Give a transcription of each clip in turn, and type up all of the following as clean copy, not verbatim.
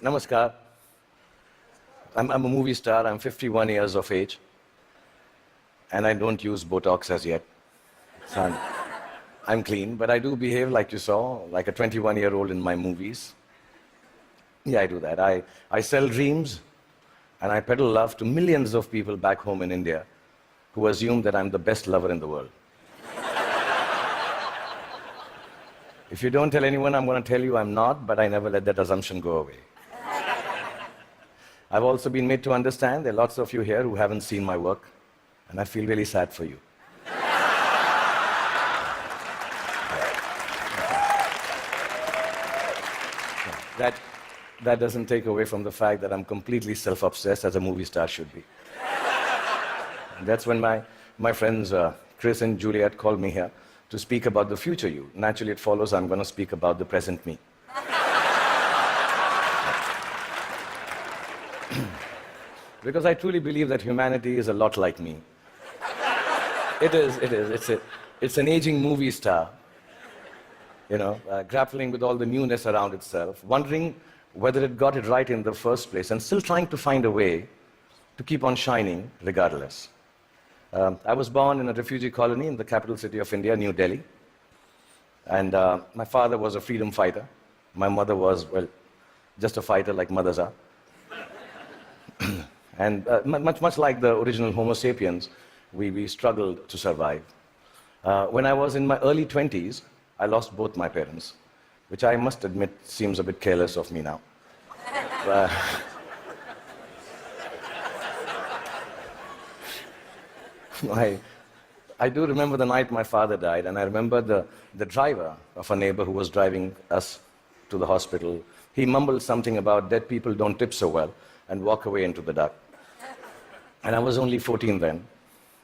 Namaskar. I'm a movie star. I'm 51 years of age. And I don't use Botox as yet. So I'm clean, but I do behave like you saw, like a 21-year-old in my movies. Yeah, I do that. I sell dreams, and I peddle love to millions of people back home in India who assume that I'm the best lover in the world. If you don't tell anyone, I'm going to tell you I'm not, but I never let that assumption go away. I've also been made to understand there are lots of you here who haven't seen my work, and I feel really sad for you. That doesn't take away from the fact that I'm completely self-obsessed, as a movie star should be. And that's when my friends Chris and Juliet called me here to speak about the future you. Naturally, it follows I'm going to speak about the present me. Because I truly believe that humanity is a lot like me. It is. It's an aging movie star, grappling with all the newness around itself, wondering whether it got it right in the first place, and still trying to find a way to keep on shining regardless. I was born in a refugee colony in the capital city of India, New Delhi. And my father was a freedom fighter. My mother was, well, just a fighter like mothers are. And much like the original Homo sapiens, we struggled to survive. When I was in my early 20s, I lost both my parents, which I must admit seems a bit careless of me now. I do remember the night my father died, and I remember the driver of a neighbor who was driving us to the hospital. He mumbled something about dead people don't tip so well and walk away into the dark. And I was only 14 then,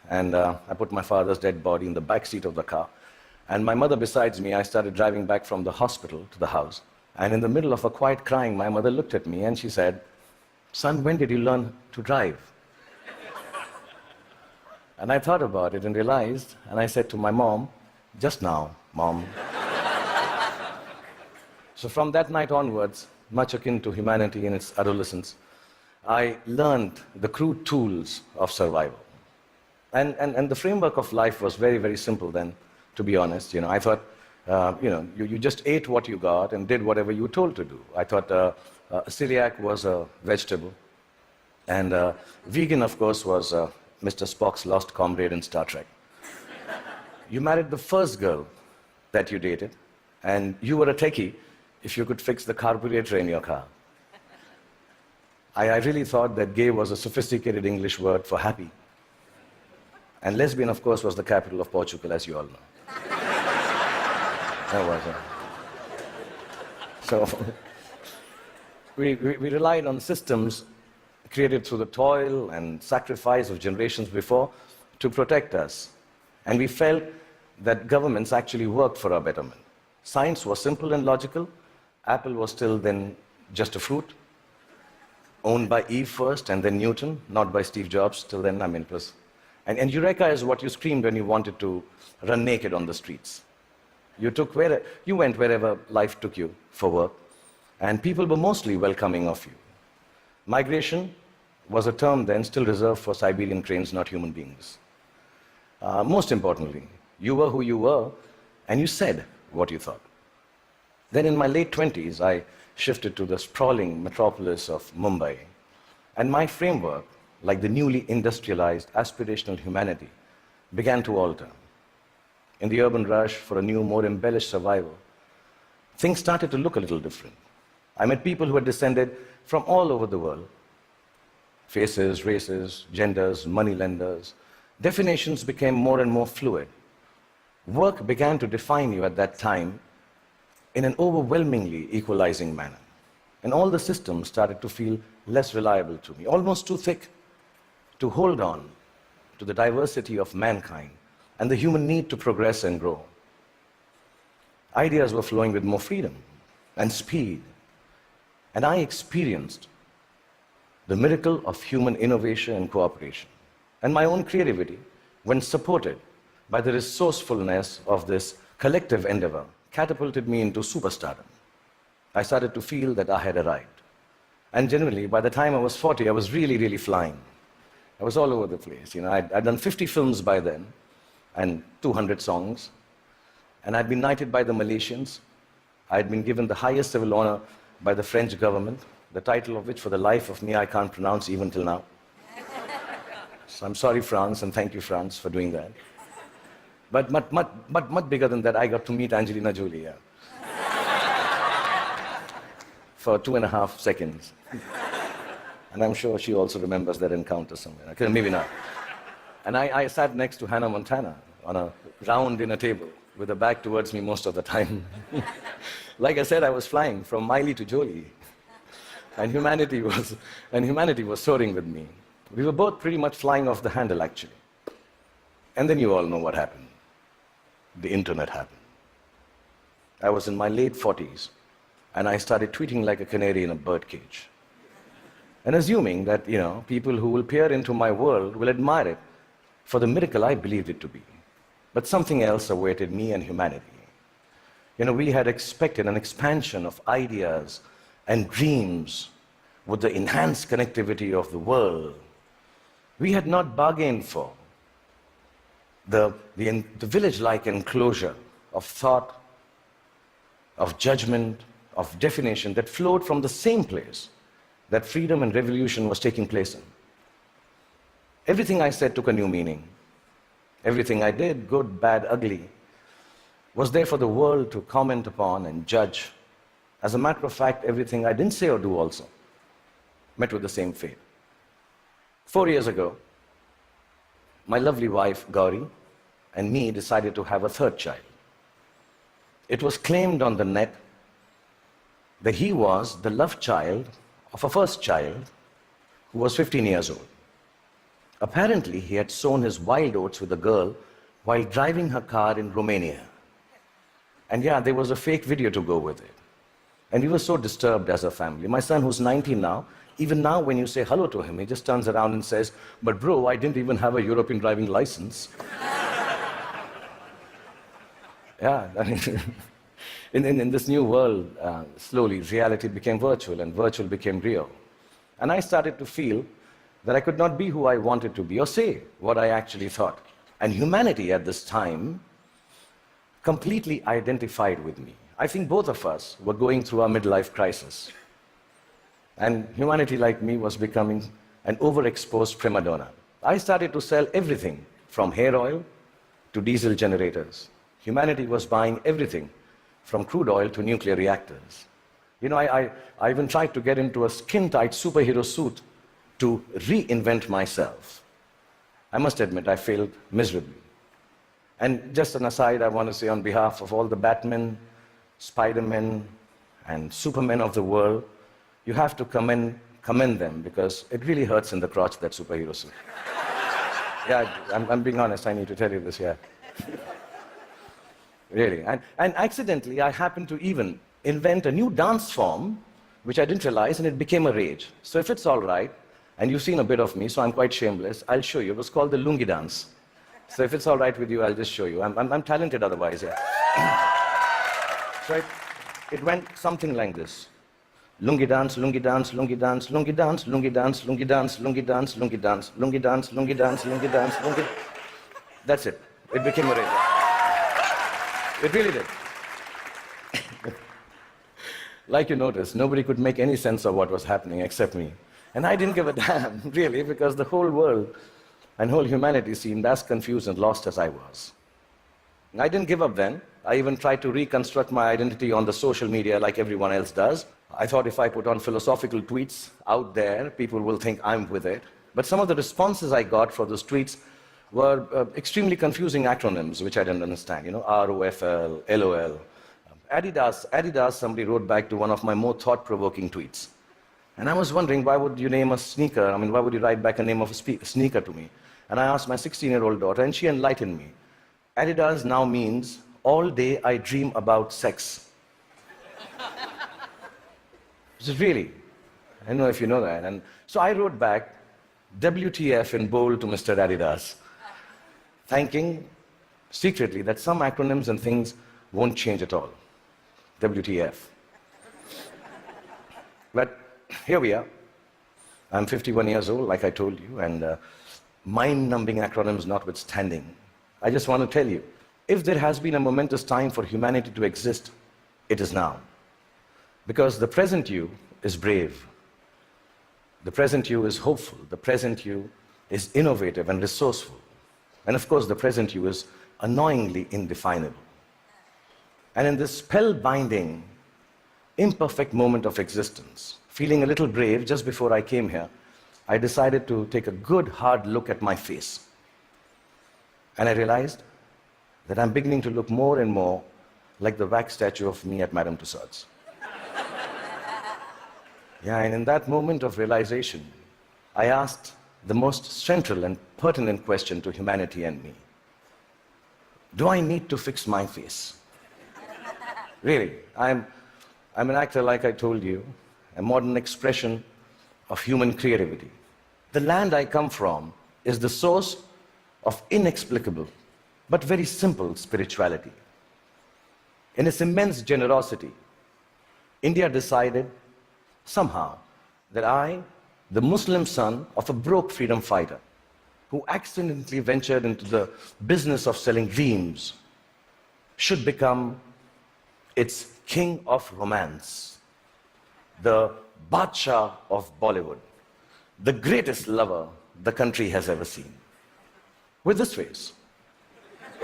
and I put my father's dead body in the back seat of the car. And my mother besides me, I started driving back from the hospital to the house. And in the middle of a quiet crying, my mother looked at me and she said, "Son, when did you learn to drive?" And I thought about it and realized, and I said to my mom, "Just now, Mom." So from that night onwards, much akin to humanity in its adolescence, I learned the crude tools of survival. And the framework of life was very, very simple then, to be honest. I thought, you just ate what you got and did whatever you were told to do. I thought celiac was a vegetable, and vegan, of course, was Mr. Spock's lost comrade in Star Trek. You married the first girl that you dated, and you were a techie if you could fix the carburetor in your car. I really thought that gay was a sophisticated English word for happy. And lesbian, of course, was the capital of Portugal, as you all know. That was it. So we relied on systems created through the toil and sacrifice of generations before to protect us. And we felt that governments actually worked for our betterment. Science was simple and logical. Apple was still then just a fruit, owned by Eve first and then Newton, not by Steve Jobs. Till then, it was. And Eureka is what you screamed when you wanted to run naked on the streets. You went wherever life took you for work, and people were mostly welcoming of you. Migration was a term then still reserved for Siberian cranes, not human beings. Most importantly, you were who you were, and you said what you thought. Then in my late 20s, I shifted to the sprawling metropolis of Mumbai, and my framework, like the newly industrialized aspirational humanity, began to alter. In the urban rush for a new, more embellished survival, things started to look a little different. I met people who had descended from all over the world. Faces, races, genders, moneylenders. Definitions became more and more fluid. Work began to define you at that time in an overwhelmingly equalizing manner. And all the systems started to feel less reliable to me, almost too thick to hold on to the diversity of mankind and the human need to progress and grow. Ideas were flowing with more freedom and speed, and I experienced the miracle of human innovation and cooperation. And my own creativity, when supported by the resourcefulness of this collective endeavor, catapulted me into superstardom. I started to feel that I had arrived. And generally, by the time I was 40, I was really, really flying. I was all over the place. I'd done 50 films by then, and 200 songs. And I'd been knighted by the Malaysians. I'd been given the highest civil honor by the French government, the title of which, for the life of me, I can't pronounce even till now. So I'm sorry, France, and thank you, France, for doing that. But much bigger than that, I got to meet Angelina Jolie, for 2.5 seconds. And I'm sure she also remembers that encounter somewhere. Okay, maybe not. And I sat next to Hannah Montana on a round dinner table with her back towards me most of the time. Like I said, I was flying from Miley to Jolie. And humanity was soaring with me. We were both pretty much flying off the handle, actually. And then you all know what happened. The internet happened. I was in my late 40s, and I started tweeting like a canary in a birdcage. And assuming that, people who will peer into my world will admire it for the miracle I believed it to be. But something else awaited me and humanity. We had expected an expansion of ideas and dreams with the enhanced connectivity of the world. We had not bargained for the village-like enclosure of thought, of judgment, of definition that flowed from the same place that freedom and revolution was taking place in. Everything I said took a new meaning. Everything I did, good, bad, ugly, was there for the world to comment upon and judge. As a matter of fact, everything I didn't say or do also met with the same fate. 4 years ago, my lovely wife, Gauri, and me decided to have a third child. It was claimed on the net that he was the love child of a first child who was 15 years old. Apparently, he had sown his wild oats with a girl while driving her car in Romania. And there was a fake video to go with it. And we were so disturbed as a family. My son, who's 19 now, even now when you say hello to him, he just turns around and says, "But bro, I didn't even have a European driving license." In this new world, slowly reality became virtual and virtual became real. And I started to feel that I could not be who I wanted to be or say what I actually thought. And humanity at this time completely identified with me. I think both of us were going through our midlife crisis. And humanity, like me, was becoming an overexposed prima donna. I started to sell everything from hair oil to diesel generators. Humanity was buying everything from crude oil to nuclear reactors. I even tried to get into a skin-tight superhero suit to reinvent myself. I must admit, I failed miserably. And just an aside, I want to say on behalf of all the Batmen, Spider-Men, and Supermen of the world, you have to commend them, because it really hurts in the crotch, that superhero suit. I'm being honest, I need to tell you this, Really. And accidentally, I happened to even invent a new dance form, which I didn't realize, and it became a rage. So if it's all right, and you've seen a bit of me, so I'm quite shameless, I'll show you. It was called the lungi dance. So if it's all right with you, I'll just show you. I'm talented otherwise, So it went something like this. Lungi dance, lungi dance, lungi dance, lungi dance, lungi dance, lungi dance, lungi dance, lungi dance, lungi dance, lungi dance, lungi dance, lungi. That's it. It became a rage. It really did. Like you noticed, nobody could make any sense of what was happening except me. And I didn't give a damn, really, because the whole world and whole humanity seemed as confused and lost as I was. And I didn't give up then. I even tried to reconstruct my identity on the social media like everyone else does. I thought if I put on philosophical tweets out there, people will think I'm with it. But some of the responses I got for those tweets were extremely confusing acronyms, which I didn't understand. ROFL, LOL. Adidas, somebody wrote back to one of my more thought-provoking tweets. And I was wondering, why would you name a sneaker? Why would you write back a name of a sneaker to me? And I asked my 16-year-old daughter, and she enlightened me. Adidas now means, all day I dream about sex. Just really. I don't know if you know that. And so I wrote back, WTF in bold to Mr. Adidas, thanking secretly that some acronyms and things won't change at all. WTF. But here we are. I'm 51 years old, like I told you, and mind-numbing acronyms notwithstanding, I just want to tell you, if there has been a momentous time for humanity to exist, it is now. Because the present you is brave. The present you is hopeful. The present you is innovative and resourceful. And of course, the present you is annoyingly indefinable. And in this spellbinding, imperfect moment of existence, feeling a little brave just before I came here, I decided to take a good, hard look at my face. And I realized that I'm beginning to look more and more like the wax statue of me at Madame Tussauds. Yeah, and in that moment of realization, I asked the most central and pertinent question to humanity and me. Do I need to fix my face? Really, I'm an actor, like I told you, a modern expression of human creativity. The land I come from is the source of inexplicable but very simple spirituality. In its immense generosity, India decided somehow that I, the Muslim son of a broke freedom fighter who accidentally ventured into the business of selling dreams, should become its king of romance, the Badshah of Bollywood, the greatest lover the country has ever seen. With this face.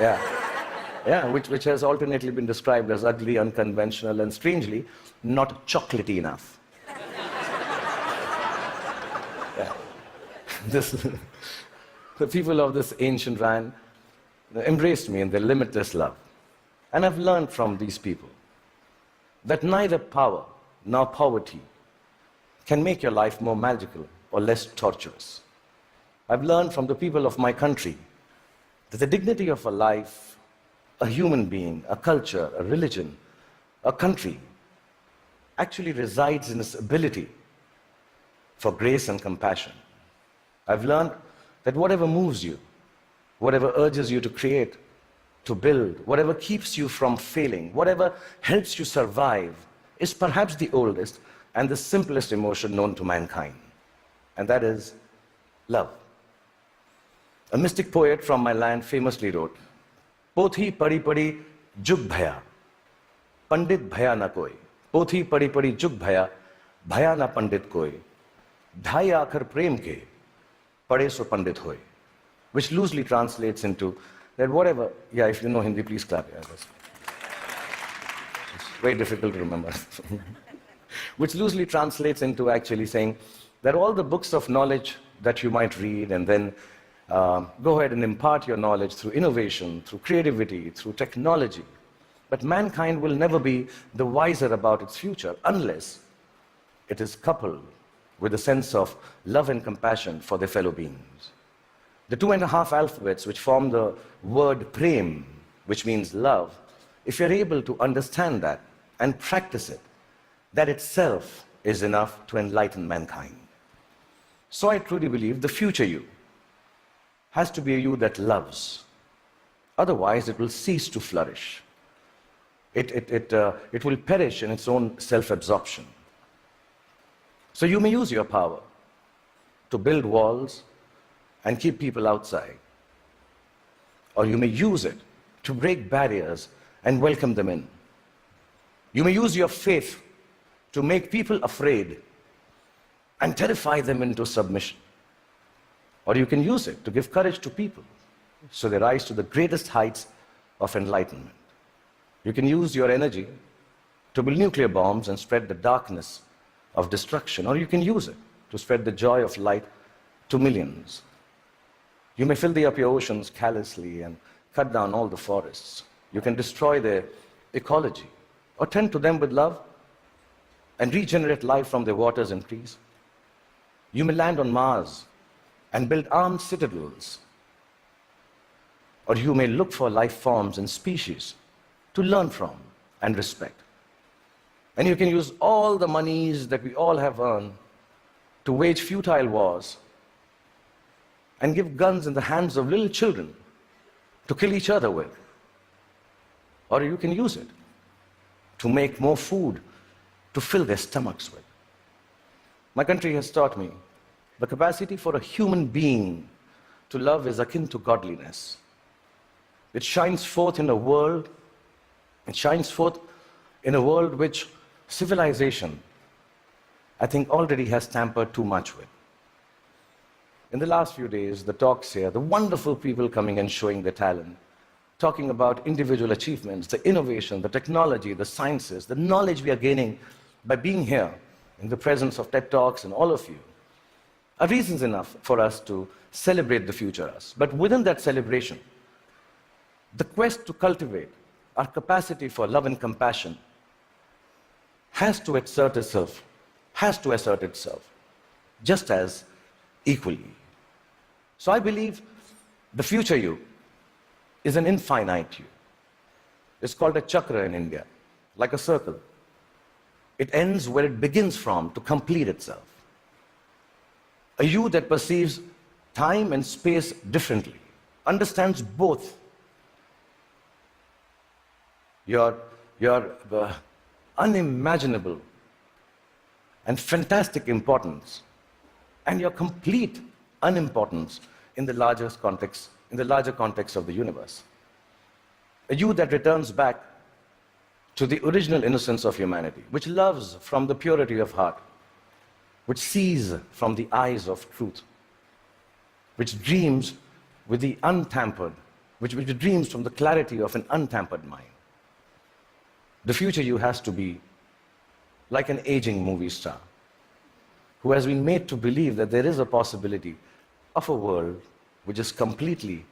Yeah, which has alternately been described as ugly, unconventional, and strangely, not chocolatey enough. Yeah. The people of this ancient land embraced me in their limitless love. And I've learned from these people that neither power nor poverty can make your life more magical or less torturous. I've learned from the people of my country that the dignity of a life, a human being, a culture, a religion, a country, actually resides in its ability for grace and compassion. I've learned that whatever moves you, whatever urges you to create, to build, whatever keeps you from failing, whatever helps you survive, is perhaps the oldest and the simplest emotion known to mankind. And that is love. A mystic poet from my land famously wrote, Pothi padi padi jug bhaya, pandit bhaya na koi. Pothi padi padi jug bhaya, bhaya na pandit koi. Dhai aakhar prem ke, pade so pandit hoy. Which loosely translates into that whatever, yeah, if you know Hindi, please clap. Yeah, it's very difficult to remember. Which loosely translates into actually saying that all the books of knowledge that you might read and then go ahead and impart your knowledge through innovation, through creativity, through technology. But mankind will never be the wiser about its future unless it is coupled with a sense of love and compassion for their fellow beings. The 2.5 alphabets which form the word prem, which means love, if you're able to understand that and practice it, that itself is enough to enlighten mankind. So I truly believe the future you has to be a you that loves. Otherwise, it will cease to flourish. It will perish in its own self-absorption. So you may use your power to build walls and keep people outside. Or you may use it to break barriers and welcome them in. You may use your faith to make people afraid and terrify them into submission. Or you can use it to give courage to people so they rise to the greatest heights of enlightenment. You can use your energy to build nuclear bombs and spread the darkness of destruction. Or you can use it to spread the joy of light to millions. You may fill up your oceans callously and cut down all the forests. You can destroy their ecology or tend to them with love and regenerate life from their waters and trees. You may land on Mars and build armed citadels. Or you may look for life forms and species to learn from and respect. And you can use all the monies that we all have earned to wage futile wars and give guns in the hands of little children to kill each other with. Or you can use it to make more food to fill their stomachs with. My country has taught me the capacity for a human being to love is akin to godliness. It shines forth in a world, which civilization, I think, already has tampered too much with. In the last few days, the talks here, the wonderful people coming and showing their talent, talking about individual achievements, the innovation, the technology, the sciences, the knowledge we are gaining by being here in the presence of TED Talks and all of you, are reasons enough for us to celebrate the future us. But within that celebration, the quest to cultivate our capacity for love and compassion has to assert itself just as equally. So I believe the future you is an infinite you. It's called a chakra in India, like a circle. It ends where it begins from to complete itself. A you that perceives time and space differently, understands both your unimaginable and fantastic importance and your complete unimportance in the larger context of the universe. A you that returns back to the original innocence of humanity, which loves from the purity of heart, which sees from the eyes of truth, which dreams with the untampered, which dreams from the clarity of an untampered mind. The future you has to be like an aging movie star who has been made to believe that there is a possibility of a world which is completely